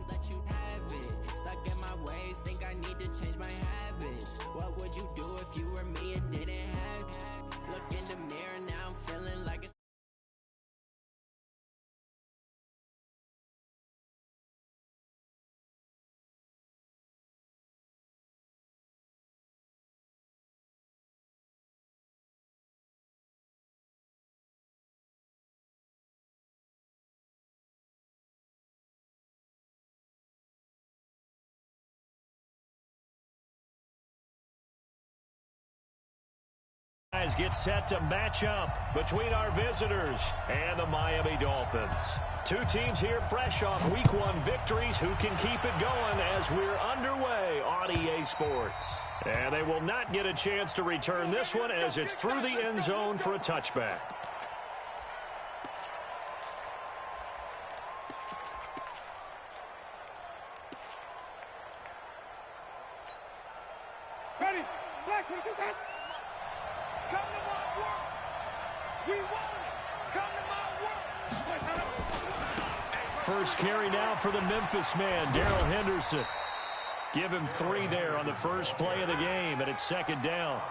let you have it. Stuck in my ways, think I need to change my habits. What would you do if you were me and didn't have it? Look in the mirror, now I'm feeling like it's Get set to match up between our visitors and the Miami Dolphins. Two teams here fresh off Week 1 victories who can keep it going as we're underway on EA Sports. And they will not get a chance to return this one as it's through the end zone for a touchback. Ready? Black, what is that? Come to my work. We want it. Come to my work. First carry now for the Memphis man, Darrell Henderson. Give him 3 there on the first play of the game, and it's second down.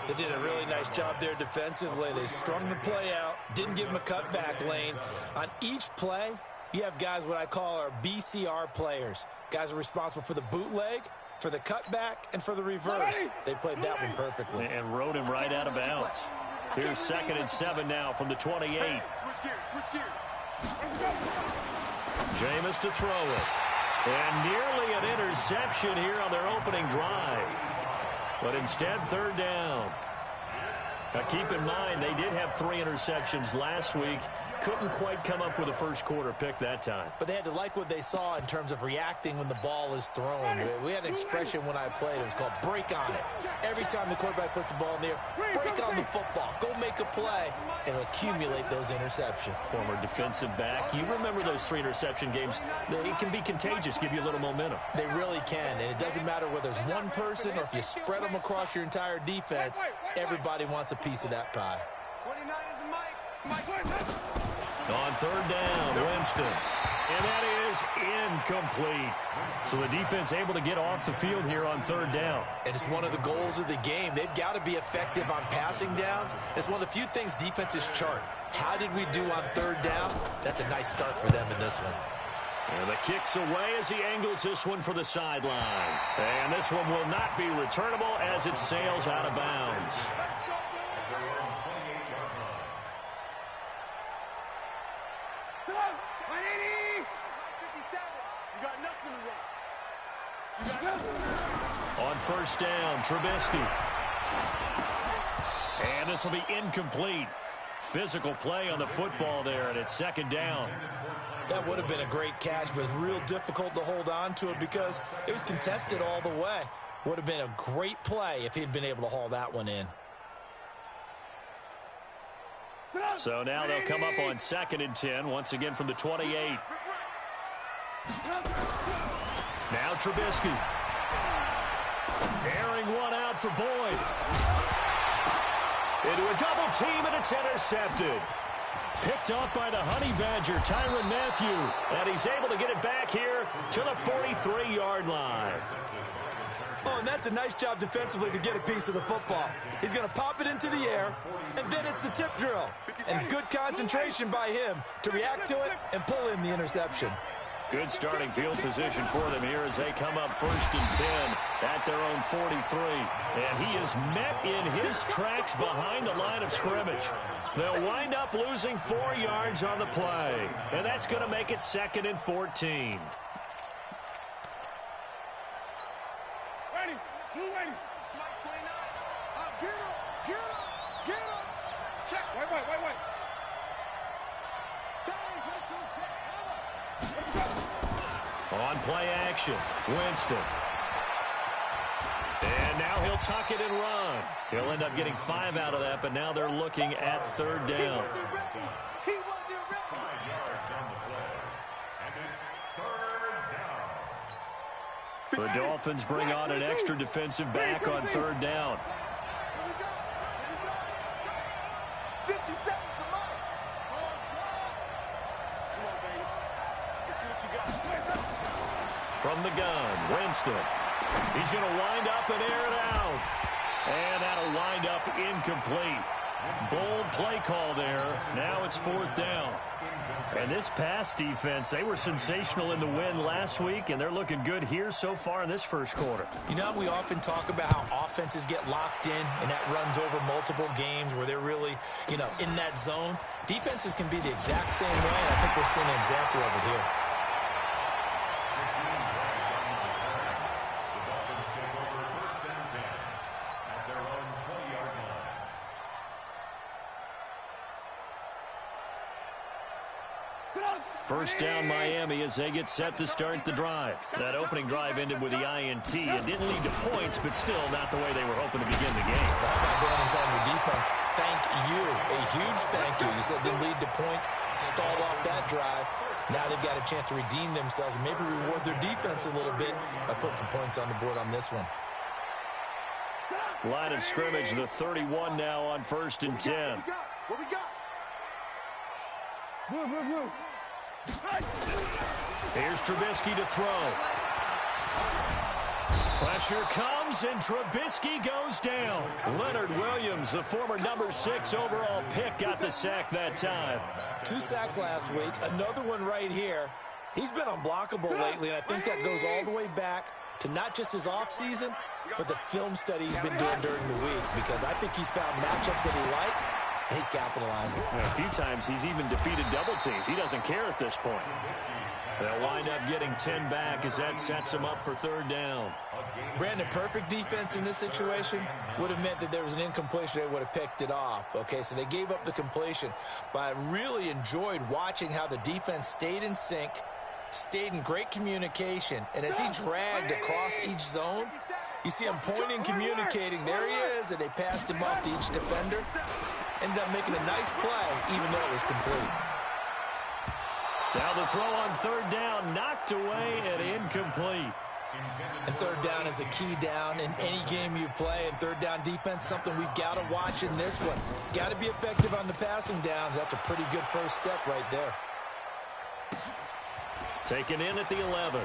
They did a really nice job there defensively. They strung the play out, didn't give him a cutback lane. On each play, you have guys what I call our BCR players. Guys are responsible for the bootleg, for the cutback, and for the reverse. They played that one perfectly. And rode him right out of bounds. Here's 2nd and 7 now from the 28. Switch gears. Jameis to throw it. And nearly an interception here on their opening drive. But instead, 3rd down. Now keep in mind, they did have 3 interceptions last week. Couldn't quite come up with a first quarter pick that time. But they had to like what they saw in terms of reacting when the ball is thrown. We had an expression when I played. It was called break on it. Every time the quarterback puts the ball in the air, break on the football. Go make a play and accumulate those interceptions. Former defensive back. You remember those 3 interception games. It can be contagious, give you a little momentum. They really can. And it doesn't matter whether it's one person or if you spread them across your entire defense. Everybody wants a piece of that pie. 29 is Mike. On 3rd down, Winston. And that is incomplete. So the defense able to get off the field here on 3rd down. And it's one of the goals of the game. They've got to be effective on passing downs. It's one of the few things defenses chart. How did we do on 3rd down? That's a nice start for them in this one. And the kick's away as he angles this one for the sideline. And this one will not be returnable as it sails out of bounds. On 1st down, Trubisky. And this will be incomplete. Physical play on the football there, and it's 2nd down. That would have been a great catch, but it's real difficult to hold on to it because it was contested all the way. Would have been a great play if he'd been able to haul that one in. So now they'll come up on 2nd and 10, once again from the 28. Now Trubisky. Airing one out for Boyd. Into a double team, and it's intercepted. Picked off by the Honey Badger, Tyrann Mathieu. And he's able to get it back here to the 43-yard line. Oh, and that's a nice job defensively to get a piece of the football. He's going to pop it into the air, and then it's the tip drill. And good concentration by him to react to it and pull in the interception. Good starting field position for them here as they come up 1st and 10 at their own 43. And he is met in his tracks behind the line of scrimmage. They'll wind up losing 4 yards on the play. And that's going to make it 2nd and 14. Ready. Blue ready. Mike 29. Get him. Check. Wait. On play action, Winston. And now he'll tuck it and run. He'll end up getting 5 out of that, but now they're looking at 3rd down. The Dolphins bring on an extra defensive back on 3rd down. 50 seconds to Mike. Come on, baby. Let's see what you got. From the gun, Winston. He's going to wind up and air it out. And that'll wind up incomplete. Bold play call there. Now it's 4th down. And this pass defense, they were sensational in the win last week, and they're looking good here so far in this first quarter. You know, we often talk about how offenses get locked in, and that runs over multiple games where they're really, in that zone. Defenses can be the exact same way, and I think we're seeing an example of it here. First down Miami as they get set to start the drive. That opening drive ended with the INT. It didn't lead to points, but still not the way they were hoping to begin the game. How about going and telling your defense, thank you, a huge thank you. You said it didn't lead to points, stalled off that drive. Now they've got a chance to redeem themselves and maybe reward their defense a little bit by putting some points on the board on this one. Line of scrimmage, the 31 now on 1st and 10. What we got? Move. Here's Trubisky to throw. Pressure comes, and Trubisky goes down. Leonard Williams, the former number 6 overall pick, got the sack that time. 2 sacks last week, another one right here. He's been unblockable lately, and I think that goes all the way back to not just his offseason, but the film study he's been doing during the week, because I think he's found matchups that he likes, and he's capitalizing. A few times he's even defeated double teams. He doesn't care at this point. They'll wind up getting 10 back as that sets him up for 3rd down. Brandon, perfect defense in this situation would have meant that there was an incompletion. They would have picked it off. Okay, so they gave up the completion. But I really enjoyed watching how the defense stayed in sync, stayed in great communication. And as he dragged across each zone, you see him pointing, communicating. There he is, and they passed him off to each defender. Ended up making a nice play, even though it was complete. Now the throw on 3rd down, knocked away and incomplete. And 3rd down is a key down in any game you play. And 3rd down defense, something we've got to watch in this one. Got to be effective on the passing downs. That's a pretty good first step right there. Taken in at the 11.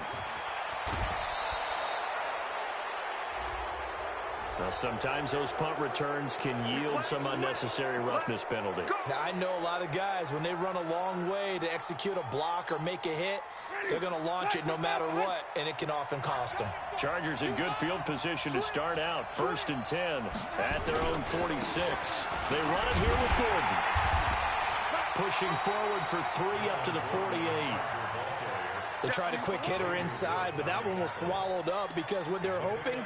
Now, sometimes those punt returns can yield some unnecessary roughness penalty. Now, I know a lot of guys, when they run a long way to execute a block or make a hit, they're going to launch it no matter what, and it can often cost them. Chargers in good field position to start out. 1st and 10 at their own 46. They run it here with Gordon. Pushing forward for 3 up to the 48. They tried a quick hitter inside, but that one was swallowed up because what they're hoping,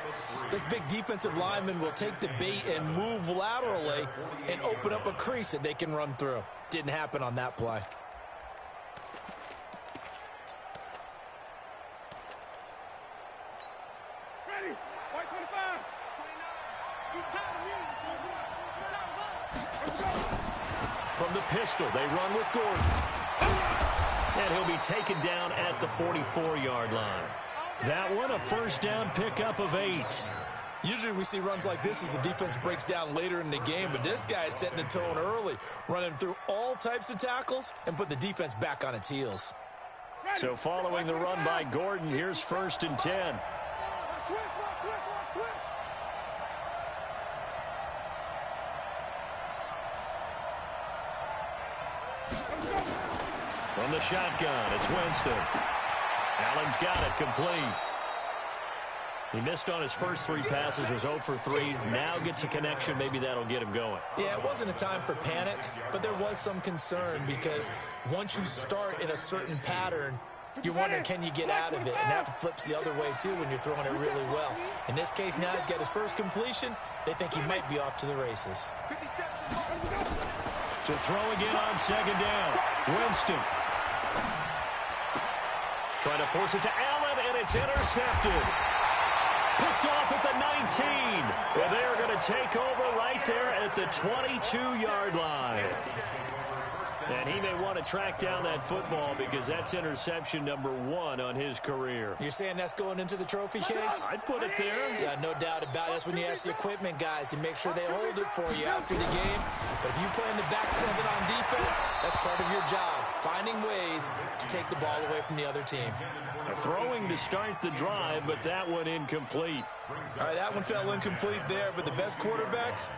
this big defensive lineman will take the bait and move laterally and open up a crease that they can run through. Didn't happen on that play. Ready? White 25. 29. He's tired of you. He's tired of us. From the pistol, they run with Gordon. And he'll be taken down at the 44-yard line. That one, a 1st down pickup of 8. Usually we see runs like this as the defense breaks down later in the game, but this guy is setting the tone early, running through all types of tackles and put the defense back on its heels. So following the run by Gordon, here's 1st and 10. From the shotgun, it's Winston. Allen's got it, complete. He missed on his first 3 passes, was 0 for 3. Now gets a connection, maybe that'll get him going. Yeah, it wasn't a time for panic, but there was some concern because once you start in a certain pattern, you're wondering, can you get out of it? And that flips the other way, too, when you're throwing it really well. In this case, now he's got his first completion. They think he might be off to the races. To throw again on 2nd down. Winston. Trying to force it to Allen, and it's intercepted. Picked off at the 19. Well, they are going to take over right there at the 22-yard line. And he may want to track down that football because that's interception number 1 on his career. You're saying that's going into the trophy case? I'd put it there. Yeah, no doubt about it. That's when you ask the equipment guys to make sure they hold it for you after the game. But if you play in the back 7 on defense, that's part of your job. finding ways to take the ball away from the other team. Throwing to start the drive, but that one incomplete. All right, that one fell incomplete there, but the best quarterbacks,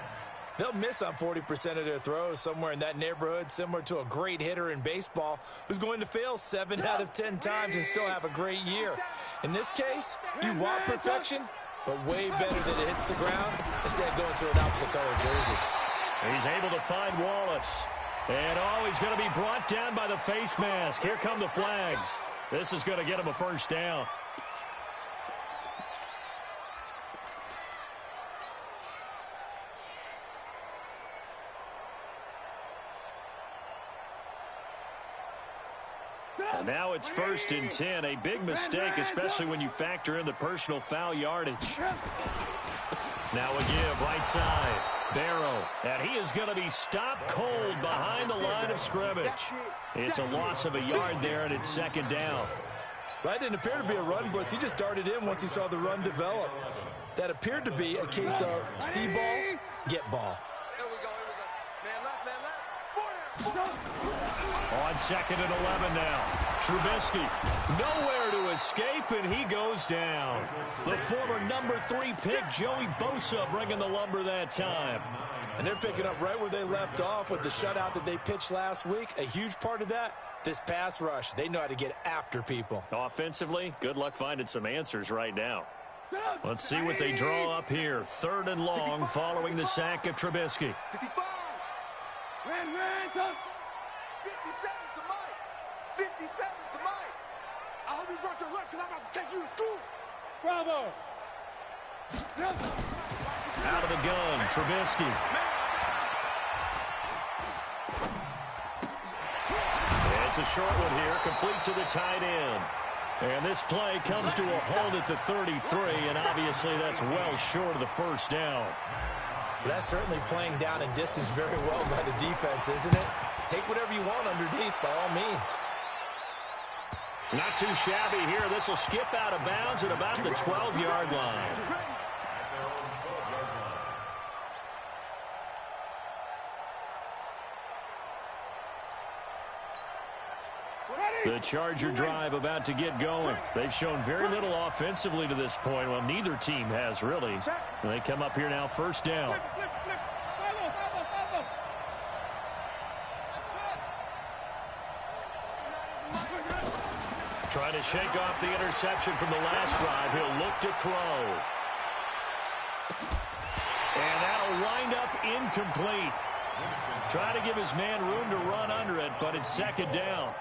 they'll miss on 40% of their throws, somewhere in that neighborhood, similar to a great hitter in baseball who's going to fail 7 out of 10 times and still have a great year. In this case, you want perfection, but way better that it hits the ground instead of going to an opposite color jersey. He's able to find Wallace. And he's going to be brought down by the face mask. Here come the flags. This is going to get him a first down. And now it's 1st and 10. A big mistake, especially when you factor in the personal foul yardage. Now a give right side. Barrow, and he is going to be stopped cold behind the line of scrimmage. It's a loss of a yard there, and it's 2nd down. That didn't appear to be a run blitz. He just darted in once he saw the run develop. That appeared to be a case of see ball, get ball. Here we go. Man left. On 2nd and 11 now. Trubisky, nowhere to escape, and he goes down. The former number 3 pick, Joey Bosa, bringing the lumber that time. And they're picking up right where they left off with the shutout that they pitched last week. A huge part of that, this pass rush. They know how to get after people. Offensively, good luck finding some answers right now. Let's see what they draw up here. 3rd and long following the sack of Trubisky. 55. 57's the mic. 57's the mic. I hope you brought your lunch because I'm about to take you to school. Bravo. Out of the gun, Trubisky. It's a short one here, complete to the tight end. And this play comes to a halt at the 33, and obviously that's well short of the first down. But that's certainly playing down in distance very well by the defense, isn't it? Take whatever you want underneath, by all means. Not too shabby here. This will skip out of bounds at about the 12-yard line. The Charger drive about to get going. They've shown very little offensively to this point. Well, neither team has really. And they come up here now, 1st down. Trying to shake off the interception from the last drive. He'll look to throw. And that'll wind up incomplete. Try to give his man room to run under it, but it's 2nd down.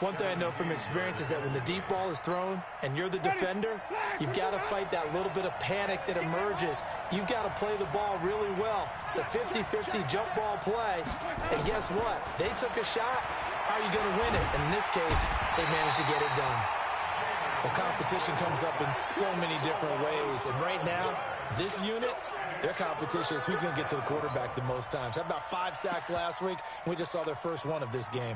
One thing I know from experience is that when the deep ball is thrown and you're the defender, you've got to fight that little bit of panic that emerges. You've got to play the ball really well. It's a 50-50 jump ball play. And guess what? They took a shot. How are you going to win it? And in this case, they managed to get it done. Well, competition comes up in so many different ways. And right now, this unit, their competition is who's going to get to the quarterback the most times. Had about 5 sacks last week, and we just saw their first one of this game.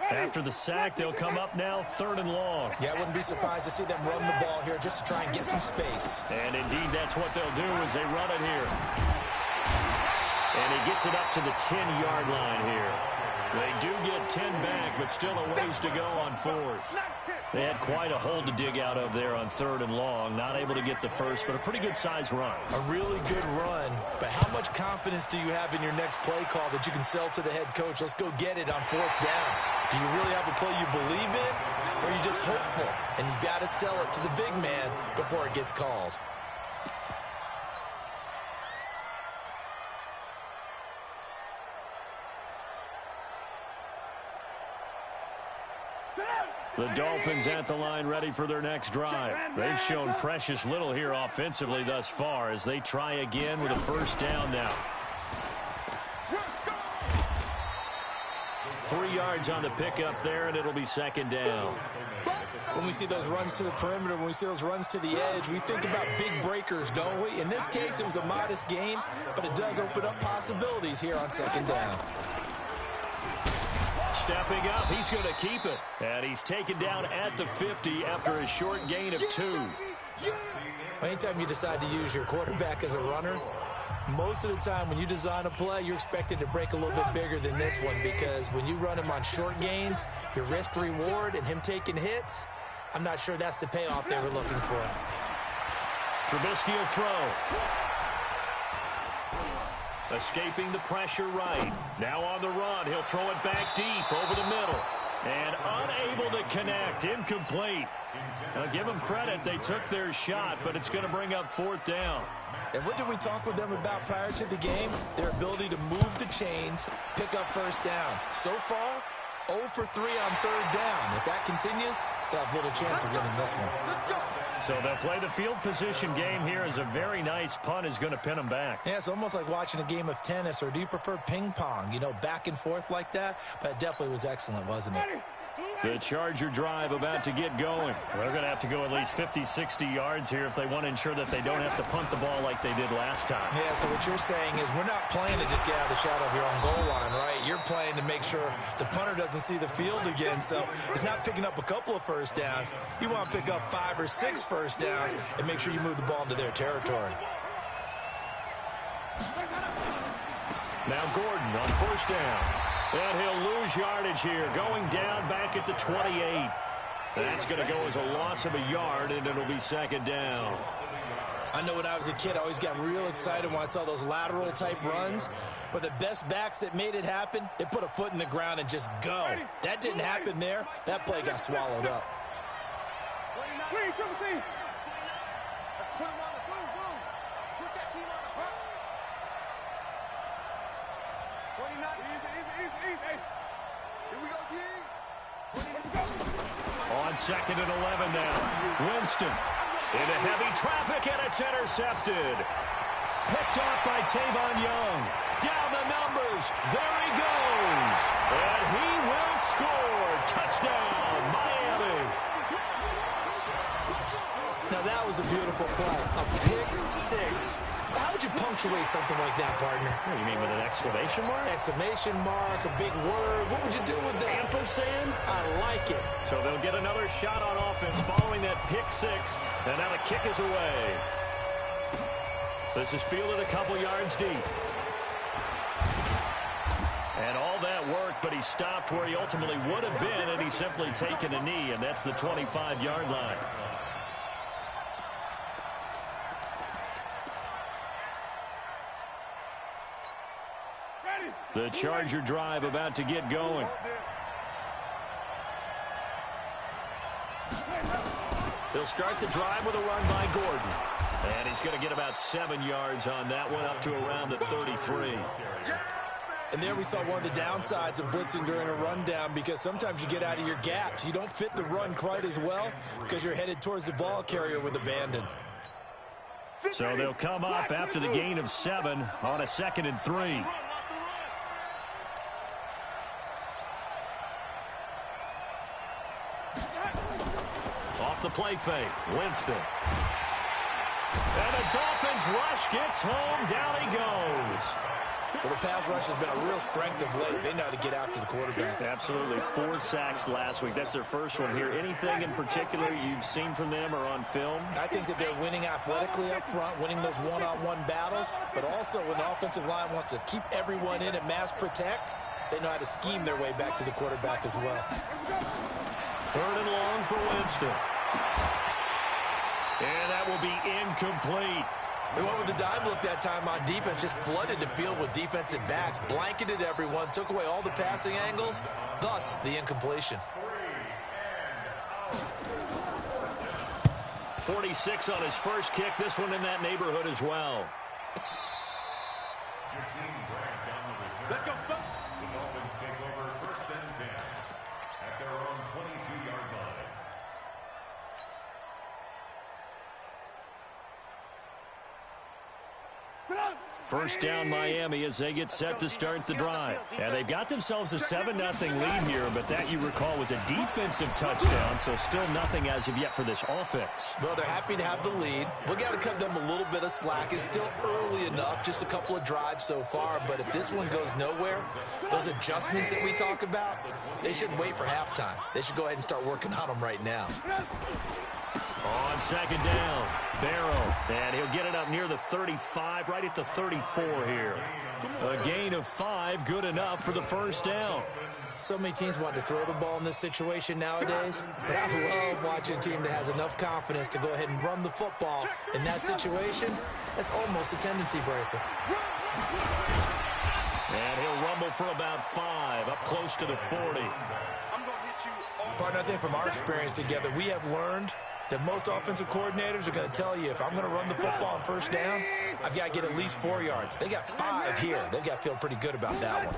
After the sack, they'll come up now 3rd and long. Yeah, I wouldn't be surprised to see them run the ball here just to try and get some space. And indeed, that's what they'll do as they run it here. And he gets it up to the 10-yard line here. They do get 10 back, but still a ways to go on 4th. They had quite a hole to dig out of there on 3rd and long. Not able to get the first, but a pretty good-sized run. A really good run. But how much confidence do you have in your next play call that you can sell to the head coach? Let's go get it on 4th down. Do you really have a play you believe in, or are you just hopeful? And you've got to sell it to the big man before it gets called. The Dolphins at the line ready for their next drive. They've shown precious little here offensively thus far as they try again with a 1st down now. 3 yards on the pickup there, and it'll be 2nd down. When we see those runs to the perimeter, when we see those runs to the edge, we think about big breakers, don't we? In this case, it was a modest gain, but it does open up possibilities here on 2nd down. Stepping up, he's going to keep it. And he's taken down at the 50 after a short gain of 2. Anytime you decide to use your quarterback as a runner, Most of the time when you design a play, you're expected to break a little bit bigger than this one, because when you run him on short gains, your risk-reward and him taking hits, I'm not sure that's the payoff they were looking for. Trubisky will throw. Escaping the pressure right. Now on the run. He'll throw it back deep over the middle. And unable to connect. Incomplete. Now give them credit. They took their shot, but it's going to bring up 4th down. And what did we talk with them about prior to the game? Their ability to move the chains, pick up first downs. So far, 0 for 3 on 3rd down. If that continues, they'll have little chance of winning this one. So they'll play the field position game here as a very nice punt is going to pin them back. Yeah, it's almost like watching a game of tennis, or do you prefer ping pong? You know, back and forth like that? But it definitely was excellent, wasn't it? The Charger drive about to get going. They're going to have to go at least 50, 60 yards here if they want to ensure that they don't have to punt the ball like they did last time. Yeah, so what you're saying is we're not playing to just get out of the shadow of your own goal line, right? You're playing to make sure the punter doesn't see the field again. So it's not picking up a couple of first downs. You want to pick up 5 or 6 first downs and make sure you move the ball into their territory. Now Gordon on 1st down. And he'll lose yardage here, going down back at the 28. That's going to go as a loss of a yard, and it'll be 2nd down. I know when I was a kid, I always got real excited when I saw those lateral-type runs. But the best backs that made it happen, they put a foot in the ground and just go. That didn't happen there. That play got swallowed up. Let's put him on the boom. Put that team on the front. 29. Easy. Here we go, G. On 2nd and 11 now. Winston into heavy traffic, and it's intercepted. Picked off by Tavon Young. Down the numbers. There he goes. And he will score. Touchdown, Miami. Now, that was a beautiful play. A pick 6. How would you punctuate something like that, partner? What do you mean, with an exclamation mark? Exclamation mark, a big word. What would you do with that? Ampersand? I like it. So they'll get another shot on offense following that pick 6. And now the kick is away. This is fielded a couple yards deep. And all that worked, but he stopped where he ultimately would have been, and he's simply taken a knee, and that's the 25-yard line. The Charger drive about to get going. They'll start the drive with a run by Gordon. And he's going to get about 7 yards on that one, up to around the 33. And there we saw one of the downsides of blitzing during a rundown, because sometimes you get out of your gaps. You don't fit the run quite as well because you're headed towards the ball carrier with abandon. So they'll come up after the gain of 7 on a 2nd and 3. Off the play fake, Winston. And the Dolphins rush gets home. Down he goes. Well, the pass rush has been a real strength of late. They know how to get after the quarterback. Absolutely. 4 sacks last week. That's their first one here. Anything in particular you've seen from them or on film? I think that they're winning athletically up front, winning those one-on-one battles, but also when the offensive line wants to keep everyone in and mass protect, they know how to scheme their way back to the quarterback as well. 3rd and long for Winston. And that will be incomplete. They went with the dive look that time on defense, just flooded the field with defensive backs, blanketed everyone, took away all the passing angles, thus the incompletion. 46 on his first kick. This one in that neighborhood as well. Let's go. The Dolphins take over 1st and 10 at their own 22-yard line. First down Miami as they get set to start the drive. And they've got themselves a 7-0 lead here, but that, you recall, was a defensive touchdown, so still nothing as of yet for this offense. Well, they're happy to have the lead. We've got to cut them a little bit of slack. It's still early enough, just a couple of drives so far, but if this one goes nowhere, those adjustments that we talk about, they shouldn't wait for halftime. They should go ahead and start working on them right now. On second down, Barrow, and he'll get it up near the 35, right at the 34 here. A gain of 5, good enough for the first down. So many teams want to throw the ball in this situation nowadays, but I love watching a team that has enough confidence to go ahead and run the football. In that situation, that's almost a tendency breaker. And he'll rumble for about 5, up close to the 40. Partner, I think from our experience together, we have learned that most offensive coordinators are going to tell you, if I'm going to run the football on first down, I've got to get at least 4 yards. They got 5 here. They've got to feel pretty good about that one.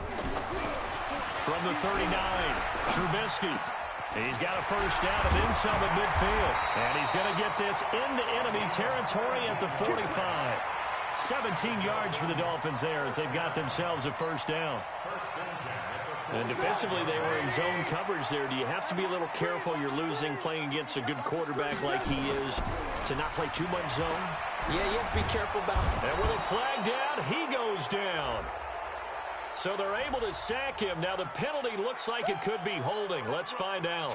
From the 39, Trubisky. He's got a first down and then some at midfield. And he's going to get this into enemy territory at the 45. 17 yards for the Dolphins there as they've got themselves a first down. And defensively, they were in zone coverage there. Do you have to be a little careful? You're losing playing against a good quarterback like he is to not play too much zone? Yeah, you have to be careful about it. And with a flag down, he goes down. So they're able to sack him. Now the penalty looks like it could be holding. Let's find out.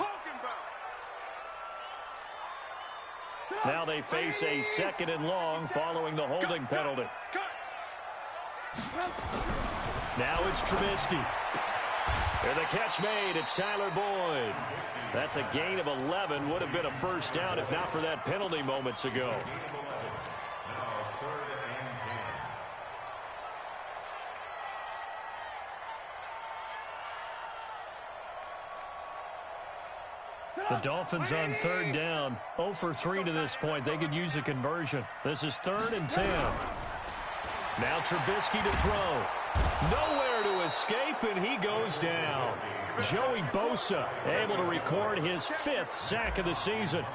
Now they face a 2nd and long following the holding penalty. Now it's Trubisky. And the catch made. It's Tyler Boyd. That's a gain of 11. Would have been a first down if not for that penalty moments ago. The Dolphins on 3rd down, 0 for 3 to this point. They could use a conversion. This is 3rd and 10. Now Trubisky to throw. Nowhere to escape, and he goes down. Joey Bosa able to record his 5th sack of the season.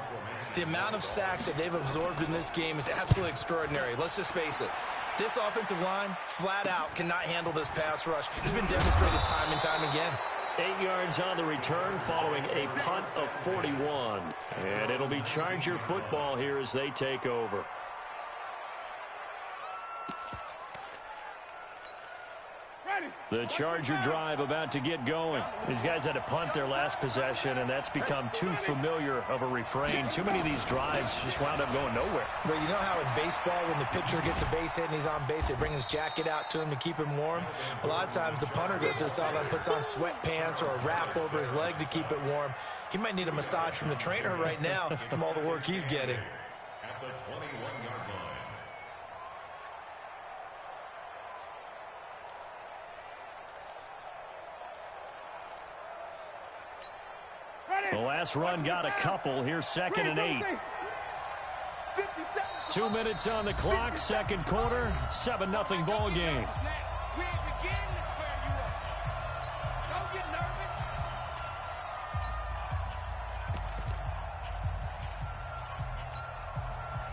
The amount of sacks that they've absorbed in this game is absolutely extraordinary. Let's just face it. This offensive line, flat out, cannot handle this pass rush. It's been demonstrated time and time again. 8 yards on the return following a punt of 41. And it'll be Charger football here as they take over. The Charger drive about to get going. These guys had to punt their last possession, and that's become too familiar of a refrain. Too many of these drives just wound up going nowhere. Well, you know how in baseball, when the pitcher gets a base hit and he's on base, they bring his jacket out to him to keep him warm? A lot of times the punter goes to the sideline, puts on sweatpants or a wrap over his leg to keep it warm. He might need a massage from the trainer right now from all the work he's getting. At the 21-yard line. The last run got a couple. Here's 2nd and 8. 2 minutes on the clock, 2nd quarter, 7-0 ball game.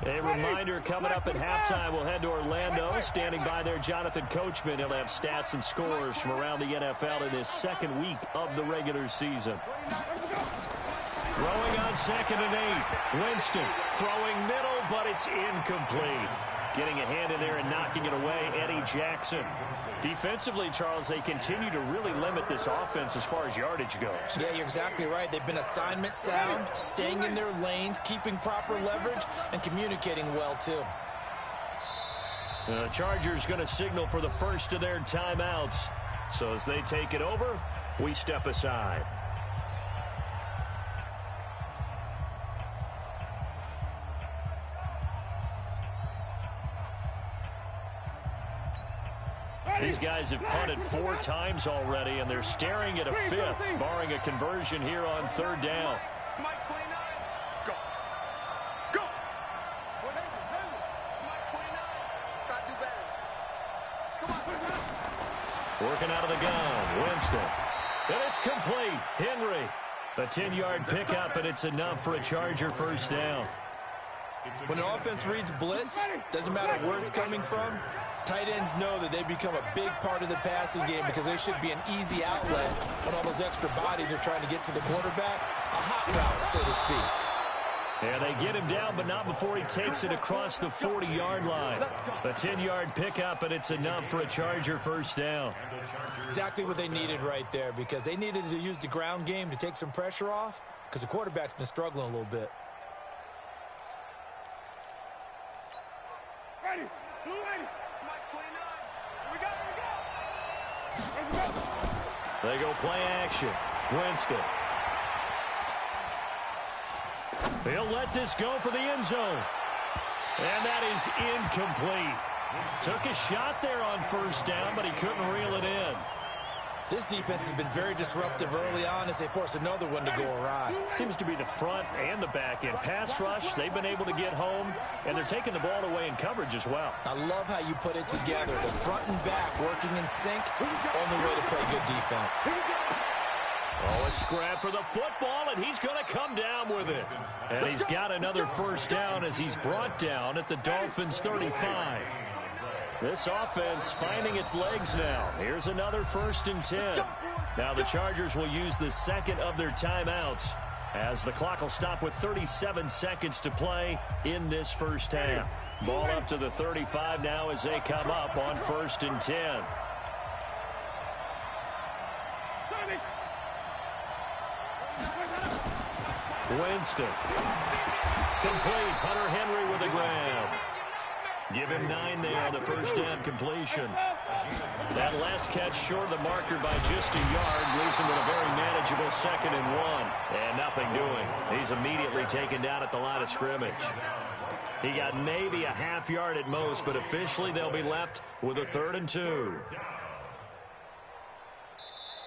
A reminder coming up at halftime, we'll head to Orlando. Standing by there, Jonathan Coachman. He'll have stats and scores from around the NFL in his 2nd week of the regular season. Throwing on 2nd and 8. Winston throwing middle, but it's incomplete. Getting a hand in there and knocking it away, Eddie Jackson. Defensively, Charles, they continue to really limit this offense as far as yardage goes. Yeah, you're exactly right. They've been assignment sound, staying in their lanes, keeping proper leverage, and communicating well, too. The Chargers going to signal for the first of their timeouts. So as they take it over, we step aside. These guys have punted 4 times already, and they're staring at a 5th, barring a conversion here on 3rd down. Mike 29, go. Go. Mike 29, got to do better. Come on. Working out of the gun, Winston. And it's complete. Henry. A 10-yard pickup, and it's enough for a Charger first down. When an offense reads blitz, doesn't matter where it's coming from, tight ends know that they become a big part of the passing game because they should be an easy outlet when all those extra bodies are trying to get to the quarterback. A hot route, so to speak. Yeah, they get him down, but not before he takes it across the 40-yard line. A 10-yard pickup, and it's enough for a Charger first down. Exactly what they needed right there because they needed to use the ground game to take some pressure off because the quarterback's been struggling a little bit. They go play action. Winston. He'll let this go for the end zone. And that is incomplete. Took a shot there on first down, but he couldn't reel it in. This defense has been very disruptive early on as they force another one to go awry. Seems to be the front and the back end. Pass rush, they've been able to get home, and they're taking the ball away in coverage as well. I love how you put it together. The front and back working in sync, only way to play good defense. Oh, a scrap for the football, and he's going to come down with it. And he's got another first down as he's brought down at the Dolphins' 35. This offense finding its legs now. Here's another 1st and 10. Now the Chargers will use the second of their timeouts as the clock will stop with 37 seconds to play in this first half. Ball up to the 35 now as they come up on 1st and 10. Winston. Complete. Hunter Henry with a grab. Give him 9 there on the first down completion. That last catch short of the marker by just a yard leaves him with a very manageable 2nd and 1. And nothing doing. He's immediately taken down at the line of scrimmage. He got maybe a half yard at most, but officially they'll be left with a 3rd and 2.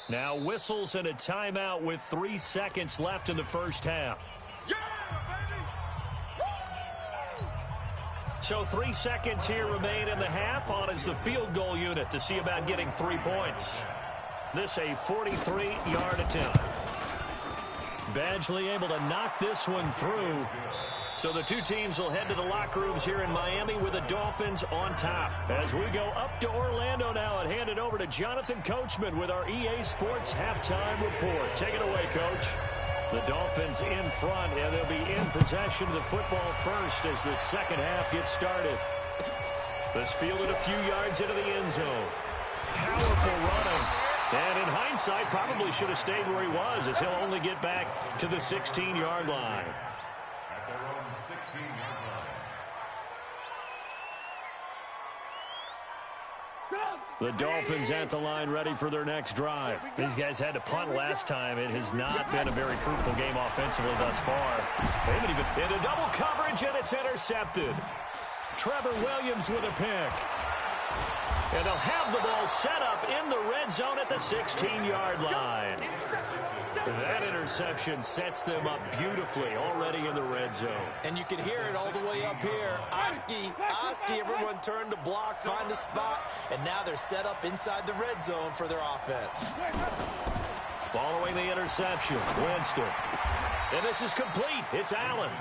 Now whistles and a timeout with 3 seconds left in the first half. So 3 seconds here remain in the half. On is the field goal unit to see about getting 3 points. This a 43-yard attempt. Badgley able to knock this one through. So the two teams will head to the locker rooms here in Miami with the Dolphins on top. As we go up to Orlando now and hand it over to Jonathan Coachman with our EA Sports Halftime Report. Take it away, Coach. The Dolphins in front, and they'll be in possession of the football first as the second half gets started. This fielded a few yards into the end zone. Powerful running. And in hindsight, probably should have stayed where he was as he'll only get back to the 16-yard line. At their own 16-yard line. The Dolphins at the line ready for their next drive. These guys had to punt last time. It has not been a very fruitful game offensively thus far. They haven't even into double coverage, and it's intercepted. Trevor Williams with a pick. And they'll have the ball set up in the red zone at the 16-yard line. That interception sets them up beautifully already in the red zone. And you can hear it all the way up here. Oski, everyone turned to block, find a spot, and now they're set up inside the red zone for their offense. Following the interception, Winston. And this is complete. It's Allen.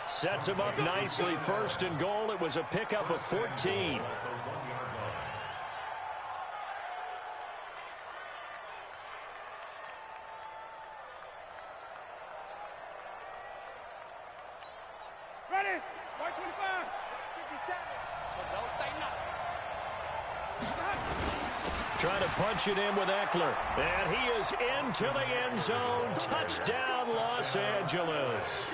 Sets him up nicely. 1st and goal. It was a pickup of 14. Ready? 125. 57. So don't say nothing. Trying to punch it in with Eckler. And he is into the end zone. Touchdown, Los Angeles.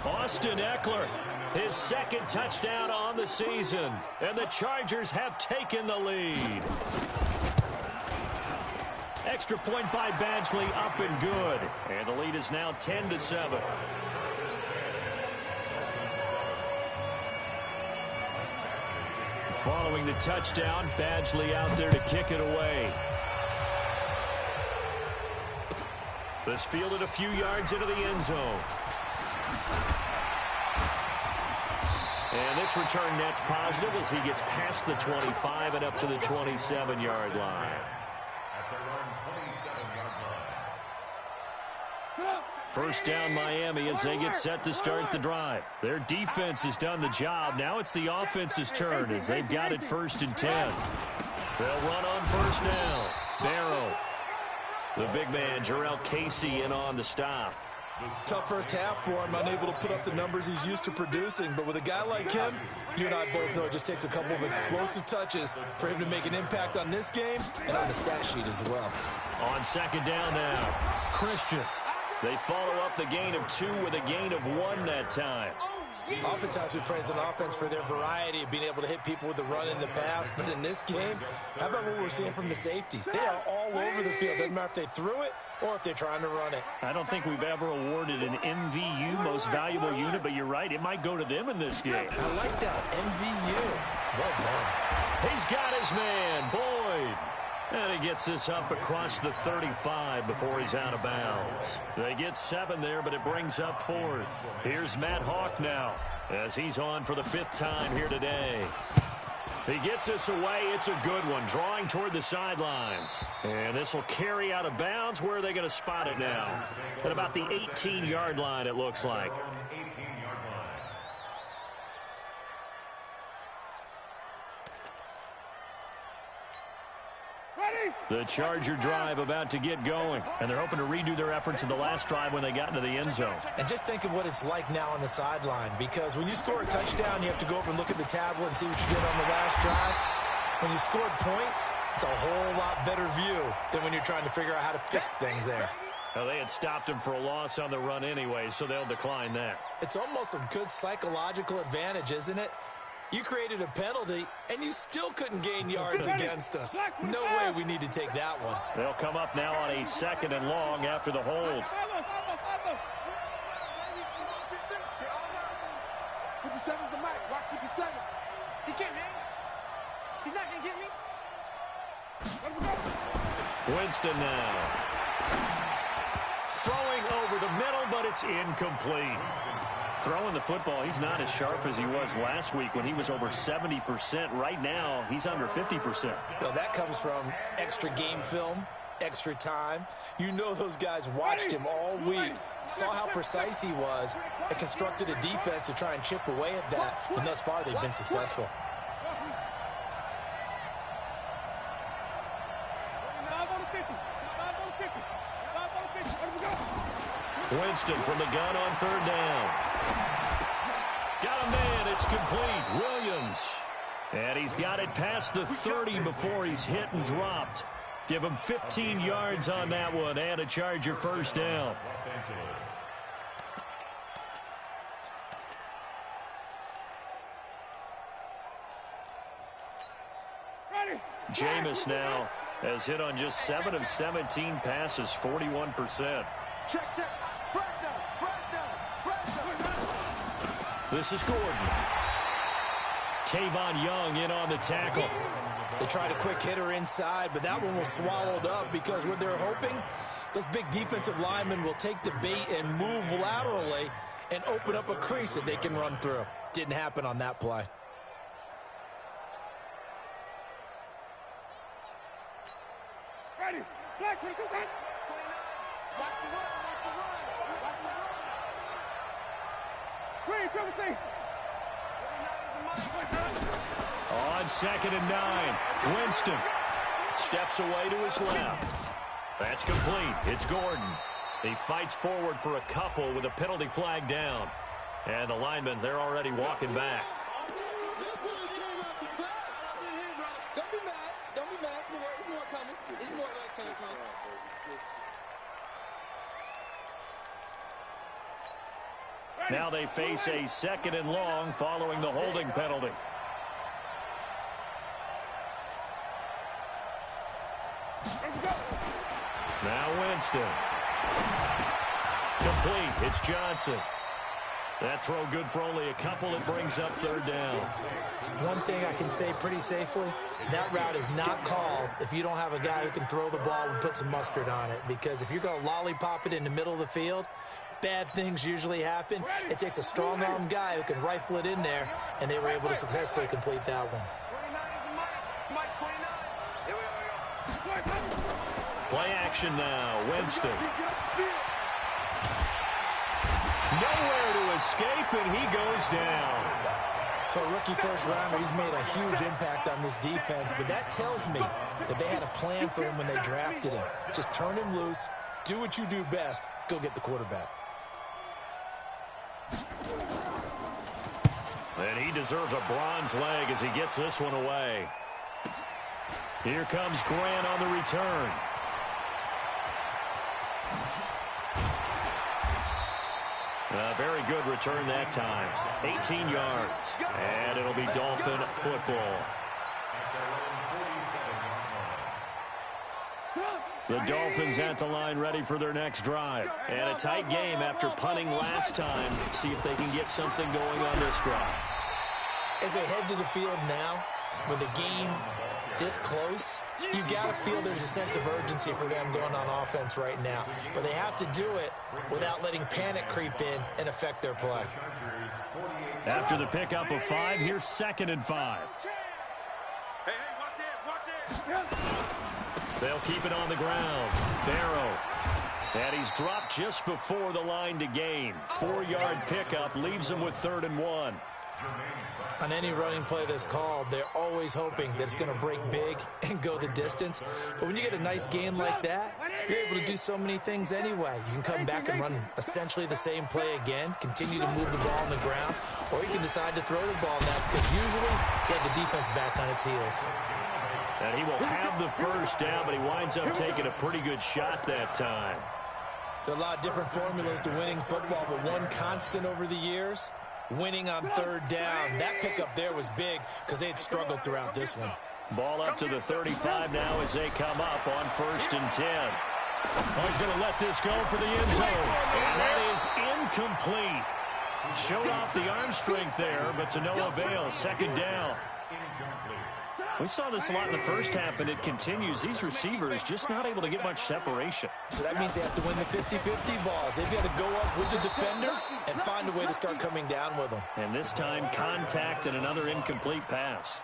Austin Eckler, his 2nd touchdown on the season. And the Chargers have taken the lead. Extra point by Badgley, up and good. And the lead is now 10-7. Following the touchdown, Badgley out there to kick it away. This fielded a few yards into the end zone. And this return net's positive as he gets past the 25 and up to the 27-yard line. At their own 27-yard line. First down Miami as they get set to start the drive. Their defense has done the job. Now it's the offense's turn as they've got it 1st and 10. They'll run on first down. Barrow. The big man, Jarrell Casey, in on the stop. Tough first half for him, unable to put up the numbers he's used to producing. But with a guy like him, you and I both know it just takes a couple of explosive touches for him to make an impact on this game and on the stat sheet as well. On 2nd down now, Christian. They follow up the gain of 2 with a gain of 1 that time. Oftentimes we praise an offense for their variety of being able to hit people with the run and the pass, but in this game, how about what we're seeing from the safeties? They are all over the field. Doesn't matter if they threw it or if they're trying to run it. I don't think we've ever awarded an MVU, most valuable unit, but you're right, it might go to them in this game. I like that, MVU. Well done. He's got his man, Boyd. And he gets this up across the 35 before he's out of bounds. They get 7 there, but it brings up 4th. Here's Matt Hawk now as he's on for the 5th time here today. He gets this away. It's a good one, drawing toward the sidelines. And this will carry out of bounds. Where are they going to spot it now? At about the 18-yard line, it looks like. The Charger drive about to get going, and they're hoping to redo their efforts in the last drive when they got into the end zone. And just think of what it's like now on the sideline, because when you score a touchdown, you have to go over and look at the tablet and see what you did on the last drive. When you scored points, it's a whole lot better view than when you're trying to figure out how to fix things there. Well, they had stopped him for a loss on the run anyway, so they'll decline that. It's almost a good psychological advantage, isn't it? You created a penalty, and you still couldn't gain yards against us. No way we need to take that one. They'll come up now on a 2nd and long after the hold. 57's the mic. Watch 57. He can't hang. He's not going to get me. Winston now. Throwing over the middle, but it's incomplete. Throwing the football, he's not as sharp as he was last week when he was over 70%. Right now, he's under 50%. Well, that comes from extra game film, extra time. You know those guys watched him all week, saw how precise he was, and constructed a defense to try and chip away at that. And thus far, they've been successful. Winston from the gun on 3rd down. Got a man. It's complete. Williams. And he's got it past the 30 before he's hit and dropped. Give him 15 yards on that one and a Charger 1st down. Jameis now has hit on just 7 of 17 passes, 41%. Check. This is Gordon. Tavon Young in on the tackle. They tried a quick hitter inside, but that one was swallowed up because what they're hoping, those big defensive linemen will take the bait and move laterally and open up a crease that they can run through. Didn't happen on that play. Ready. Black, go back. Watch the run. Green, come and see. On 2nd and 9, Winston steps away to his left. That's complete. It's Gordon. He fights forward for a couple with a penalty flag down. And the linemen, they're already walking back. Don't be mad. It's more coming. It's more like coming from. Now they face a 2nd and long following the holding penalty. Now Winston. Complete. It's Johnson. That throw good for only a couple. It brings up 3rd down. One thing I can say pretty safely, that route is not called if you don't have a guy who can throw the ball and put some mustard on it. Because if you're going to lollipop it in the middle of the field, bad things usually happen. It takes a strong-arm guy who can rifle it in there, and they were able to successfully complete that one. Play action now. Winston. Nowhere to escape, and he goes down. For a rookie first-rounder, he's made a huge impact on this defense, but that tells me that they had a plan for him when they drafted him. Just turn him loose, do what you do best, go get the quarterback. And he deserves a bronze leg as he gets this one away. Here comes Grant on the return. A very good return that time. 18 yards. And it'll be Dolphin football. The Dolphins at the line ready for their next drive. And a tight game after punting last time. See if they can get something going on this drive. As they head to the field now, with the game this close, you got to feel there's a sense of urgency for them going on offense right now. But they have to do it without letting panic creep in and affect their play. After the pickup of 5, here's 2nd and 5. Hey, watch this. They'll keep it on the ground. Barrow. And he's dropped just before the line to gain. 4-yard pickup leaves him with 3rd and 1. On any running play that's called, they're always hoping that it's going to break big and go the distance. But when you get a nice gain like that, you're able to do so many things anyway. You can come back and run essentially the same play again, continue to move the ball on the ground, or you can decide to throw the ball now because usually you have the defense back on its heels. And he will have the first down, but he winds up taking a pretty good shot that time. There are a lot of different formulas to winning football, but one constant over the years, winning on 3rd down. That pickup there was big because they had struggled throughout this one. Ball up to the 35 now as they come up on 1st and 10. Oh, he's going to let this go for the end zone. And that is incomplete. Showed off the arm strength there, but to no avail. 2nd down. We saw this a lot in the first half, and it continues. These receivers just not able to get much separation. So that means they have to win the 50-50 balls. They've got to go up with the defender and find a way to start coming down with them. And this time, contact and another incomplete pass.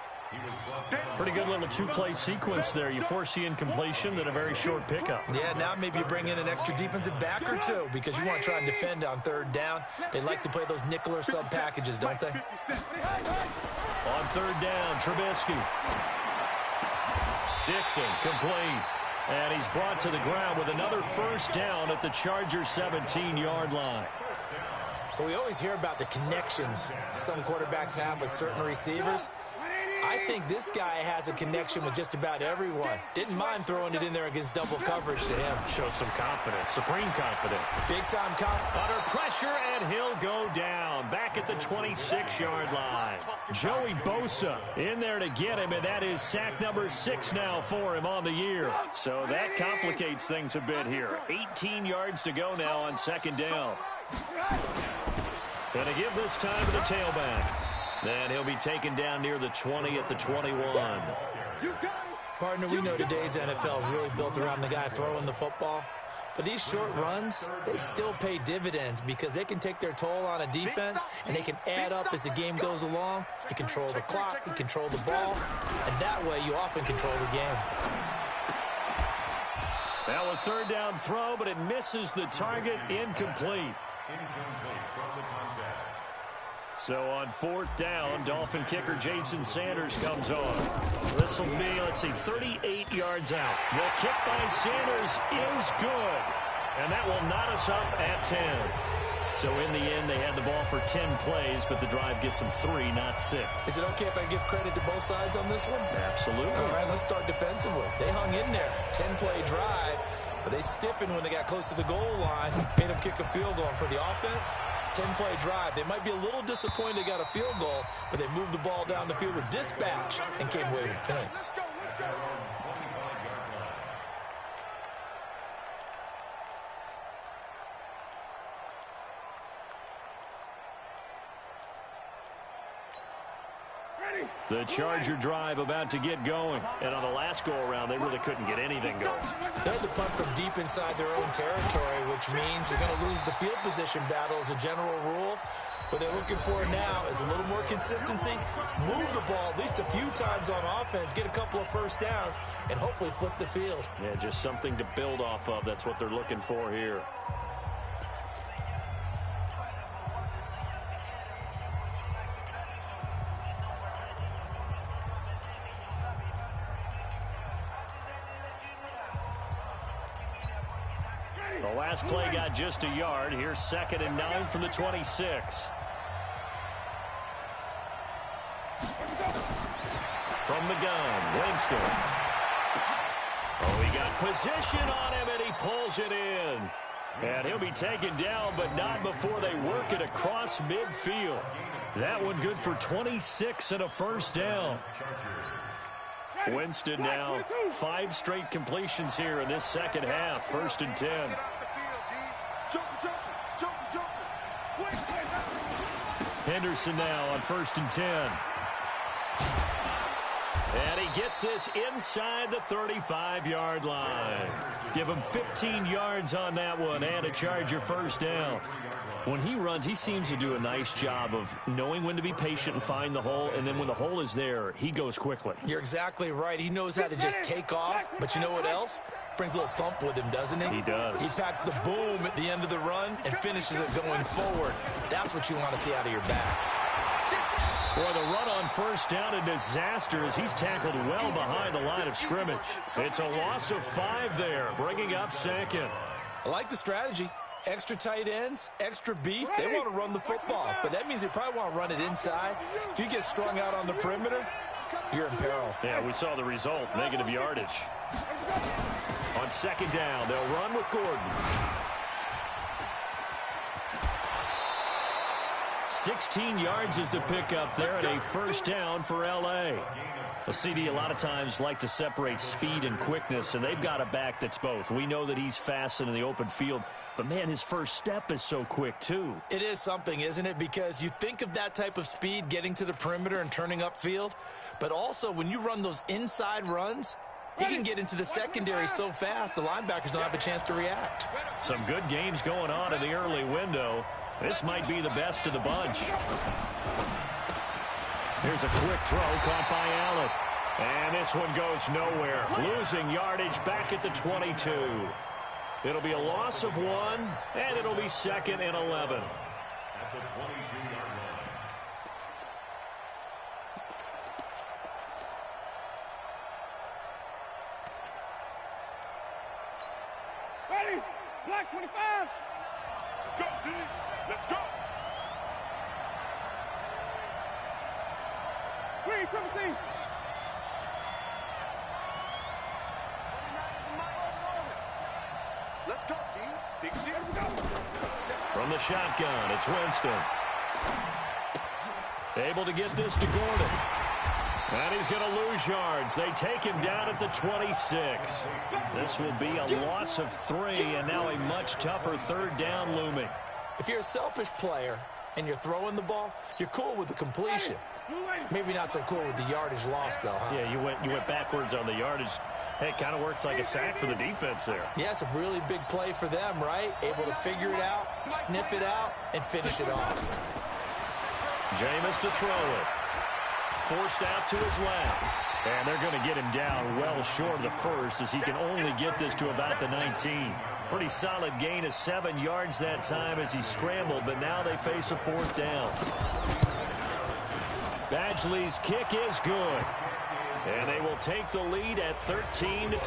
Pretty good little 2-play sequence there. You force the incompletion, then a very short pickup. Yeah, now maybe you bring in an extra defensive back or two because you want to try and defend on 3rd down. They like to play those nickel or sub packages, don't they? On 3rd down, Trubisky. Dixon, complete. And he's brought to the ground with another first down at the Chargers' 17-yard line. Well, we always hear about the connections some quarterbacks have with certain receivers. I think this guy has a connection with just about everyone. Didn't mind throwing it in there against double coverage to him. Shows some confidence, supreme confidence. Big-time confidence. Under pressure, and he'll go down. Back at the 26-yard line. Joey Bosa in there to get him, and that is sack number 6 now for him on the year. So that complicates things a bit here. 18 yards to go now on 2nd down. Going to give this time to the tailback. Then he'll be taken down near the 20 at the 21. Partner, we know today's NFL is really built around the guy throwing the football. But these short runs, they still pay dividends because they can take their toll on a defense and they can add up as the game goes along. You control the clock, you control the ball, and that way you often control the game. Now a 3rd down throw, but it misses the target. Incomplete. So on 4th down, Dolphin kicker Jason Sanders comes on. This will be, let's see, 38 yards out. The kick by Sanders is good. And that will knot us up at 10. So in the end, they had the ball for 10 plays, but the drive gets them 3, not 6. Is it okay if I give credit to both sides on this one? Absolutely. All right, let's start defensively. They hung in there. 10-play drive, but they stiffened when they got close to the goal line, made them kick a field goal. And for the offense, 10-play drive. They might be a little disappointed they got a field goal, but they moved the ball down the field with dispatch and came away with points. The Charger drive about to get going. And on the last go-around, they really couldn't get anything going. They had to punt from deep inside their own territory, which means you're going to lose the field position battle as a general rule. What they're looking for now is a little more consistency, move the ball at least a few times on offense, get a couple of first downs, and hopefully flip the field. Yeah, just something to build off of. That's what they're looking for here. The last play got just a yard. Here's 2nd and 9 from the 26. From the gun, Winston. Oh, he got position on him, and he pulls it in. And he'll be taken down, but not before they work it across midfield. That one good for 26 and a first down. Winston now 5 straight completions here in this second half. 1st and 10. Henderson now on 1st and 10. And he gets this inside the 35-yard line. Give him 15 yards on that one and a Charger first down. When he runs, he seems to do a nice job of knowing when to be patient and find the hole, and then when the hole is there, he goes quickly. You're exactly right. He knows how to just take off, but you know what else? Brings a little thump with him, doesn't he? He does. He packs the boom at the end of the run and finishes it going forward. That's what you want to see out of your backs. Boy, the run on first down, a disaster as he's tackled well behind the line of scrimmage. It's a loss of 5 there, bringing up second. I like the strategy. Extra tight ends, extra beef. They want to run the football, but that means they probably want to run it inside. If you get strung out on the perimeter, you're in peril. Yeah, we saw the result, negative yardage. On second down, they'll run with Gordon. 16 yards is the pickup there and a first down for L.A. The CD a lot of times like to separate speed and quickness, and they've got a back that's both. We know that he's fast in the open field, but, man, his first step is so quick, too. It is something, isn't it? Because you think of that type of speed getting to the perimeter and turning upfield, but also when you run those inside runs, he can get into the secondary so fast the linebackers don't have a chance to react. Some good games going on in the early window. This might be the best of the bunch. Here's a quick throw caught by Allen. And this one goes nowhere. Losing yardage back at the 22. It'll be a loss of 1, and it'll be 2nd and 11. At the 22-yard line. Ready? Black 25. Let's go, D. Let's go. Green, triple team. Let's go, D. Big C. From the shotgun, it's Winston. Able to get this to Gordon. And he's going to lose yards. They take him down at the 26. This will be a loss of 3, and now a much tougher third down looming. If you're a selfish player and you're throwing the ball, you're cool with the completion. Maybe not so cool with the yardage loss, though, huh? Yeah, you went backwards on the yardage. Hey, it kind of works like a sack for the defense there. Yeah, it's a really big play for them, right? Able to figure it out, sniff it out, and finish it off. Jameis to throw it. Forced out to his left. And they're going to get him down well short of the first as he can only get this to about the 19. Pretty solid gain of 7 yards that time as he scrambled, but now they face a 4th down. Badgley's kick is good. And they will take the lead at 13-10.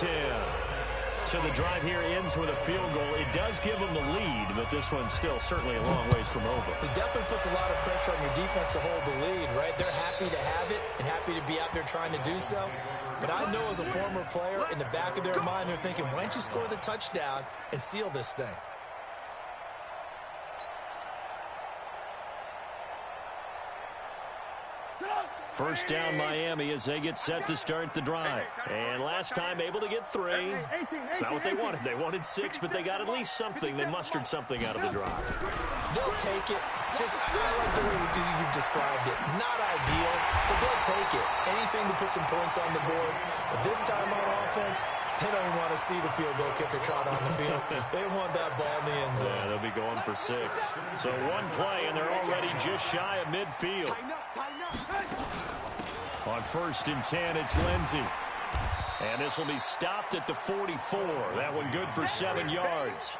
So the drive here ends with a field goal. It does give them the lead, but this one's still certainly a long ways from over. It definitely puts a lot of pressure on your defense to hold the lead, right? They're happy to have it and happy to be out there trying to do so. But I know as a former player, in the back of their mind, they're thinking, why don't you score the touchdown and seal this thing? First down Miami as they get set to start the drive. And last time able to get 3. It's not what they wanted. They wanted 6, but they got at least something. They mustered something out of the drive. They'll take it. I like the way you've described it. Not ideal, but they'll take it. Anything to put some points on the board. But this time on offense, they don't even want to see the field goal kicker trot on the field. They want that ball in the end zone. Yeah, they'll be going for 6. So one play, and they're already just shy of midfield. On 1st and 10, it's Lindsey. And this will be stopped at the 44. That one good for 7 yards.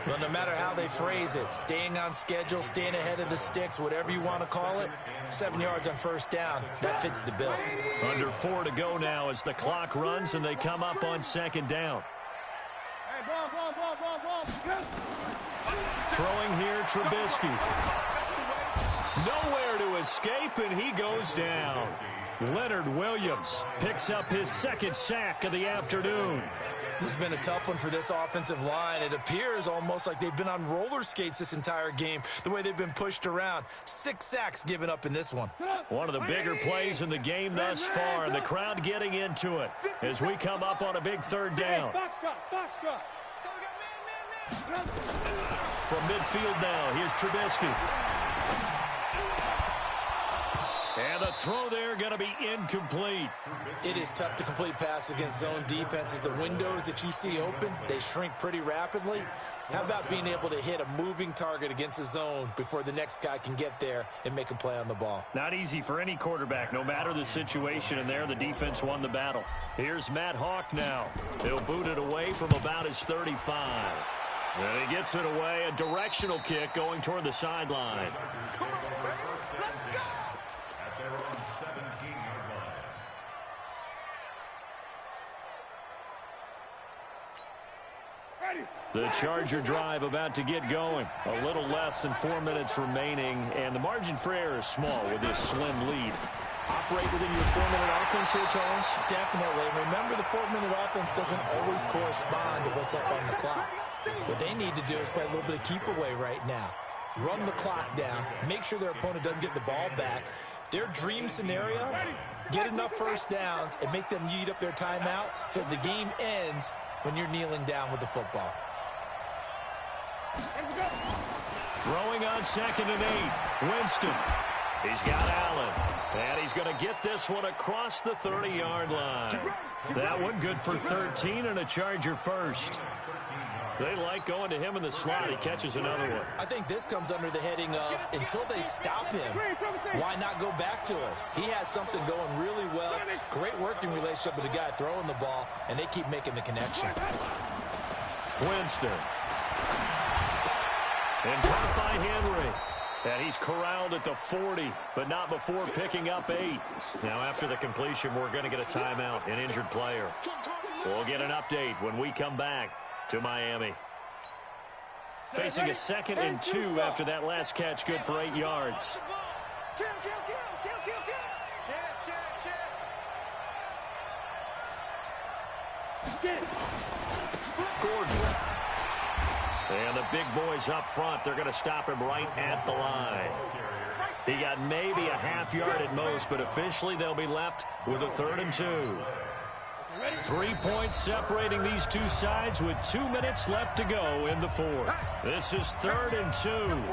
Well, no matter how they phrase it, staying on schedule, staying ahead of the sticks, whatever you want to call it, 7 yards on first down, that fits the bill. Under 4 to go now as the clock runs and they come up on 2nd down. Throwing here, Trubisky. Nowhere to escape, and he goes down. Leonard Williams picks up his second sack of the afternoon. This has been a tough one for this offensive line. It appears almost like they've been on roller skates this entire game, the way they've been pushed around. 6 sacks given up in this one. One of the bigger plays in the game thus far, and the crowd getting into it as we come up on a big third down. From midfield now, here's Trubisky. And the throw there going to be incomplete. It is tough to complete passes against zone defenses. The windows that you see open, they shrink pretty rapidly. How about being able to hit a moving target against a zone before the next guy can get there and make a play on the ball? Not easy for any quarterback, no matter the situation, and there the defense won the battle. Here's Matt Hawk now. He'll boot it away from about his 35. And he gets it away, a directional kick going toward the sideline. Come on, baby. Let's go. At their own 17-yard line. Ready. The Charger drive about to get going. A little less than 4 minutes remaining, and the margin for error is small with this slim lead. Operate within your 4-minute offense here, Charles? Definitely. Remember, the 4-minute offense doesn't always correspond to what's up on the clock. What they need to do is play a little bit of keep away right now. Run the clock down. Make sure their opponent doesn't get the ball back. Their dream scenario, get enough first downs and make them eat up their timeouts so the game ends when you're kneeling down with the football. Throwing on 2nd and 8. Winston. He's got Allen. And he's going to get this one across the 30-yard line. That one good for 13 and a Charger first. They like going to him in the slot. He catches another one. I think this comes under the heading of until they stop him, why not go back to it? He has something going really well. Great working relationship with the guy throwing the ball, and they keep making the connection. Winston. And caught by Henry. And he's corralled at the 40, but not before picking up 8. Now after the completion, we're going to get a timeout, an injured player. We'll get an update when we come back to Miami. Facing a 2nd and 2 after that last catch, good for 8 yards. Gordon. And the big boys up front, they're going to stop him right at the line. He got maybe a half yard at most, but officially they'll be left with a 3rd and 2. 3 points separating these two sides with 2 minutes left to go in the 4th. This is 3rd and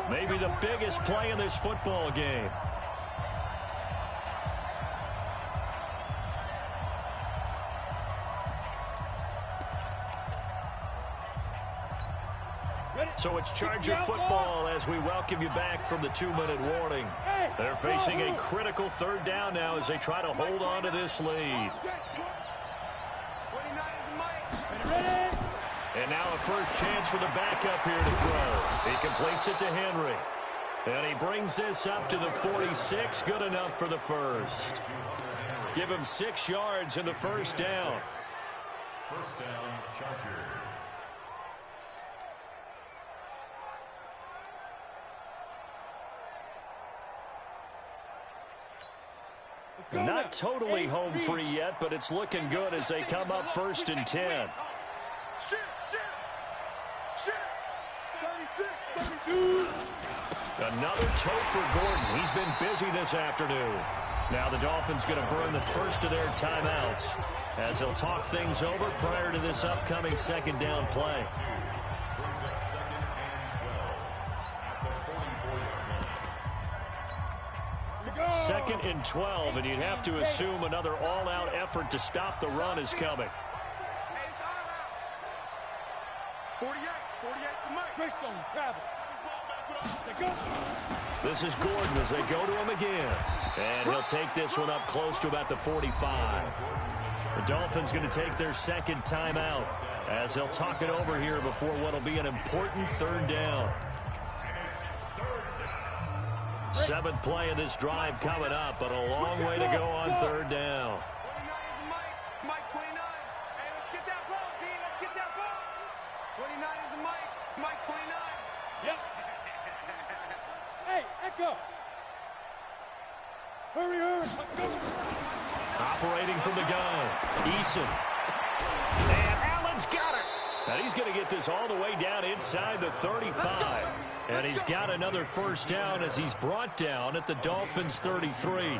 2, maybe the biggest play in this football game. So it's Charger football as we welcome you back from the 2-minute warning. They're facing a critical 3rd down now as they try to hold on to this lead. And now a first chance for the backup here to throw. He completes it to Henry. And he brings this up to the 46. Good enough for the first. Give him 6 yards in the first down. First down, Chargers. Not totally home free yet, but it's looking good as they come up 1st and 10. Another toe for Gordon. He's been busy this afternoon. Now the Dolphins going to burn the first of their timeouts as they'll talk things over prior to this upcoming 2nd down play. 2nd and 12, and you'd have to assume another all-out effort to stop the run is coming. 48 to Mike. Greystone travel. This is Gordon as they go to him again. And he'll take this one up close to about the 45. The Dolphins going to take their 2nd timeout as they'll talk it over here before what will be an important 3rd down. 7th play of this drive coming up, but a long way to go on 3rd down. 29 is Mike. Mike 29. Hey, let's get that ball, D. Let's get that ball. 29 is Mike. Mike 29. Yep. Hey, Echo. Hurry, hurry. Operating from the gun, Eason. And Allen's got it. And he's going to get this all the way down inside the 35. And he's got another first down as he's brought down at the Dolphins' 33.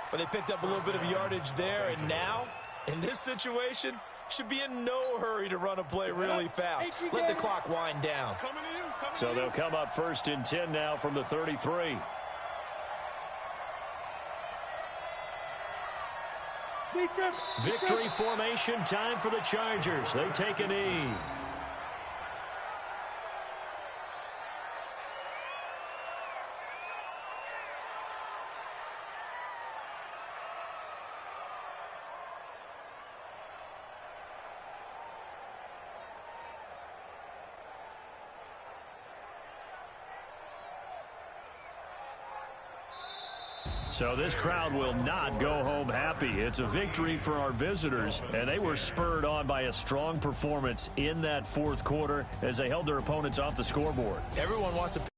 But they picked up a little bit of yardage there, and now, in this situation, should be in no hurry to run a play really fast. Let the clock wind down. So they'll come up 1st and 10 now from the 33. Victory formation time for the Chargers. They take a knee. So this crowd will not go home happy. It's a victory for our visitors, and they were spurred on by a strong performance in that fourth quarter as they held their opponents off the scoreboard. Everyone wants to